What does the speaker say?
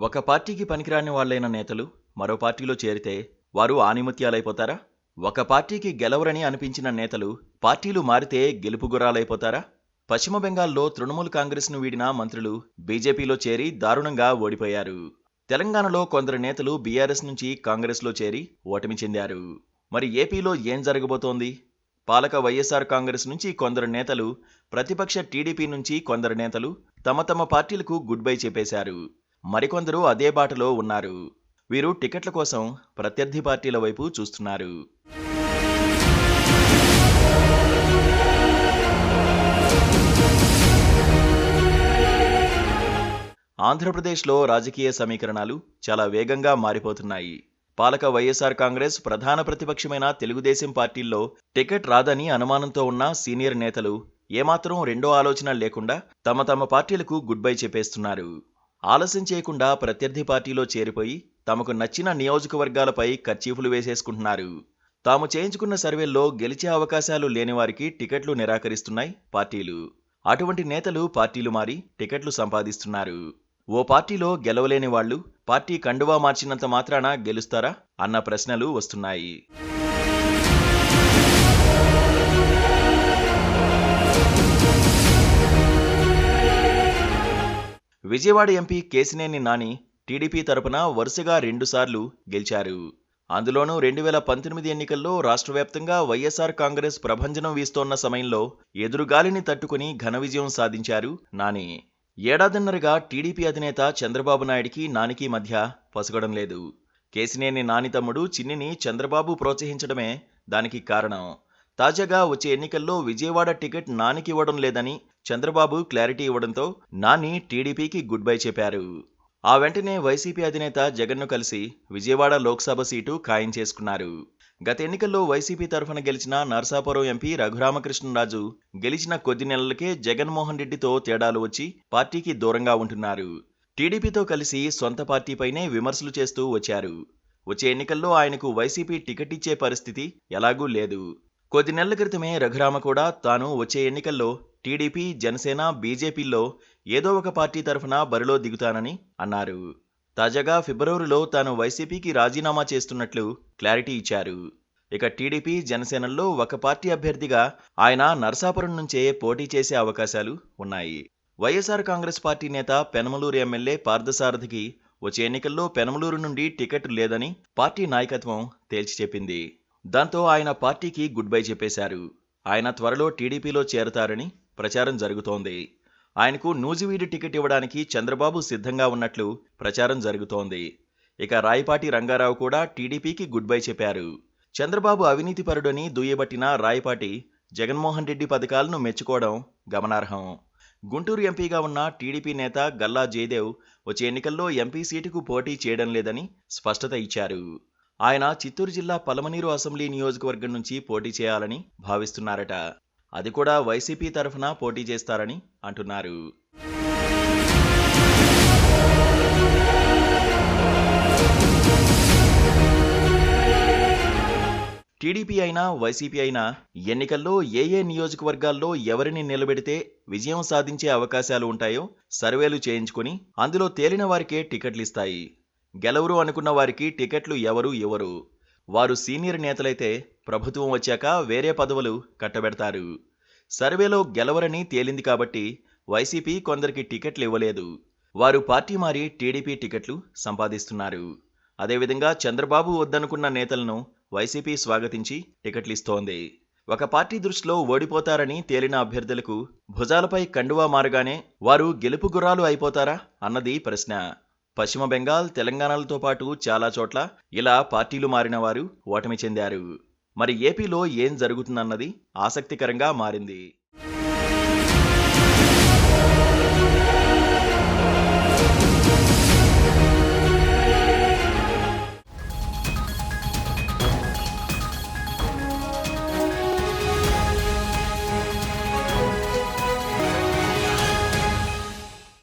ఒక పార్టీకి పనికిరాని వాళ్ళైన నేతలు మరో పార్టీలో చేరితే వారు ఆణిముత్యాలైపోతారా? ఒక పార్టీకి గెలవరని అనిపించిన నేతలు పార్టీలు మారితే గెలుపు గుర్రాలైపోతారా? పశ్చిమ బెంగాల్లో తృణమూల్ కాంగ్రెస్ను వీడిన మంత్రులు బీజేపీలో చేరి దారుణంగా ఓడిపోయారు. తెలంగాణలో కొందరు నేతలు బీఆర్ఎస్ నుంచి కాంగ్రెస్లో చేరి ఓటమి చెందారు. మరి ఏపీలో ఏం జరగబోతోంది? పాలక వైఎస్ఆర్ కాంగ్రెస్ నుంచి కొందరు నేతలు, ప్రతిపక్ష టీడీపీ నుంచి కొందరు నేతలు తమ తమ పార్టీలకు గుడ్ బై చెప్పేశారు. మరికొందరు అదే బాటలో ఉన్నారు. వీరు టికెట్ల కోసం ప్రత్యర్థి పార్టీల వైపు చూస్తున్నారు. ఆంధ్రప్రదేశ్లో రాజకీయ సమీకరణాలు చాలా వేగంగా మారిపోతున్నాయి. పాలక వైఎస్ఆర్ కాంగ్రెస్, ప్రధాన ప్రతిపక్షమైన తెలుగుదేశం పార్టీల్లో టికెట్ రాదని అనుమానంతో ఉన్న సీనియర్ నేతలు ఏమాత్రం రెండో ఆలోచన లేకుండా తమ తమ పార్టీలకు గుడ్ బై చెప్పేస్తున్నారు. ఆలస్యం చేయకుండా ప్రత్యర్థి పార్టీలో చేరిపోయి తమకు నచ్చిన నియోజకవర్గాలపై కర్చీఫులు వేసేసుకుంటున్నారు. తాము చేయించుకున్న సర్వేల్లో గెలిచే అవకాశాలు లేని వారికి టికెట్లు నిరాకరిస్తున్నాయి పార్టీలు. అటువంటి నేతలు పార్టీలు మారి టికెట్లు సంపాదిస్తున్నారు. ఓ పార్టీలో గెలవలేని వాళ్లు పార్టీ కండువా మార్చినంత మాత్రాన గెలుస్తారా అన్న ప్రశ్నలు వస్తున్నాయి. విజయవాడ ఎంపీ కేశినేని నాని టీడీపీ తరపున వరుసగా 2 సార్లు గెలిచారు. అందులోనూ 2019 ఎన్నికల్లో రాష్ట్ర వ్యాప్తంగా వైఎస్ఆర్ కాంగ్రెస్ ప్రభంజనం వీస్తోన్న సమయంలో ఎదురుగాలిని తట్టుకుని ఘన విజయం సాధించారు నాని. ఏడాదిన్నరగా టీడీపీ అధినేత చంద్రబాబు నాయుడికి నానికి మధ్య పొసగడం లేదు. కేశినేని నాని తమ్ముడు చిన్నిని చంద్రబాబు ప్రోత్సహించడమే దానికి కారణం. తాజాగా వచ్చే ఎన్నికల్లో విజయవాడ టికెట్ నానికి ఇవ్వడం లేదని చంద్రబాబు క్లారిటీ ఇవ్వడంతో నాని టీడీపీకి గుడ్ బై చెప్పారు. ఆ వెంటనే వైసీపీ అధినేత జగన్ను కలిసి విజయవాడ లోక్సభ సీటు ఖాయం చేసుకున్నారు. గత ఎన్నికల్లో వైసీపీ తరఫున గెలిచిన నరసాపురం ఎంపీ రఘురామకృష్ణరాజు గెలిచిన కొద్ది నెలలకే జగన్మోహన్ రెడ్డితో తేడాలు వచ్చి పార్టీకి దూరంగా ఉంటున్నారు. టీడీపీతో కలిసి సొంత పార్టీపైనే విమర్శలు చేస్తూ వచ్చారు. వచ్చే ఎన్నికల్లో ఆయనకు వైసీపీ టికెట్ ఇచ్చే పరిస్థితి ఎలాగూ లేదు. కొద్ది నెలల క్రితమే రఘురామ కూడా తాను వచ్చే ఎన్నికల్లో టీడీపీ, జనసేన, బీజేపీల్లో ఏదో ఒక పార్టీ తరఫున బరిలో దిగుతానని అన్నారు. తాజాగా ఫిబ్రవరిలో తాను వైసీపీకి రాజీనామా చేస్తున్నట్లు క్లారిటీ ఇచ్చారు. ఇక టీడీపీ, జనసేనల్లో ఒక పార్టీ అభ్యర్థిగా ఆయన నరసాపురం నుంచే పోటీ చేసే అవకాశాలు ఉన్నాయి. వైఎస్ఆర్ కాంగ్రెస్ పార్టీ నేత పెనమలూరు ఎమ్మెల్యే పార్థసారథికి వచ్చే ఎన్నికల్లో పెనమలూరు నుండి టికెట్ లేదని పార్టీ నాయకత్వం తేల్చి చెప్పింది. దాంతో ఆయన పార్టీకి గుడ్ బై చెప్పేశారు. ఆయన త్వరలో టీడీపీలో చేరతారని ప్రచారం జరుగుతోంది. ఆయనకు నూజివీడు టికెట్ ఇవ్వడానికి చంద్రబాబు సిద్ధంగా ఉన్నట్లు ప్రచారం జరుగుతోంది. ఇక రాయపాటి రంగారావు కూడా టీడీపీకి గుడ్ బై చెప్పారు. చంద్రబాబు అవినీతిపరుడని దుయ్యబట్టిన రాయపాటి జగన్మోహన్ రెడ్డి పథకాలను మెచ్చుకోవడం గమనార్హం. గుంటూరు ఎంపీగా ఉన్న టీడీపీ నేత గల్లా జయదేవ్ వచ్చే ఎన్నికల్లో ఎంపీ సీటుకు పోటీ చేయడం లేదని స్పష్టత ఇచ్చారు. ఆయన చిత్తూరు జిల్లా పలమనేరు అసెంబ్లీ నియోజకవర్గం నుంచి పోటీ చేయాలని భావిస్తున్నారట. అది కూడా వైసీపీ తరఫున పోటీ చేస్తారని అంటున్నారు. టీడీపీ అయినా వైసీపీ అయినా ఎన్నికల్లో ఏ నియోజకవర్గాల్లో ఎవరిని నిలబెడితే విజయం సాధించే అవకాశాలు ఉంటాయో సర్వేలు చేయించుకుని అందులో తేలిన వారికే టికెట్లు ఇస్తాయి. గెలవరు అనుకున్న వారికి టికెట్లు ఎవరు ఇవ్వరు. వారు సీనియర్ నేతలైతే ప్రభుత్వం వచ్చాక వేరే పదవులు కట్టబెడతారు. సర్వేలో గెలవరని తేలింది కాబట్టి వైసీపీ కొందరికి టికెట్లు ఇవ్వలేదు. వారు పార్టీ మారి టీడీపీ టికెట్లు సంపాదిస్తున్నారు. అదేవిధంగా చంద్రబాబు వద్దనుకున్న నేతలను వైసీపీ స్వాగతించి టికెట్లు ఇస్తోంది. ఒక పార్టీ దృష్టిలో ఓడిపోతారని తేలిన అభ్యర్థులకు భుజాలపై కండువా మారగానే వారు గెలుపు గుర్రాలు అయిపోతారా అన్నది ప్రశ్న. పశ్చిమ బెంగాల్, తెలంగాణలతో పాటు చాలా చోట్ల ఇలా పార్టీలు మారిన వారు ఓటమి చెందారు. మరి ఏపీలో ఏం జరుగుతుందన్నది ఆసక్తికరంగా మారింది.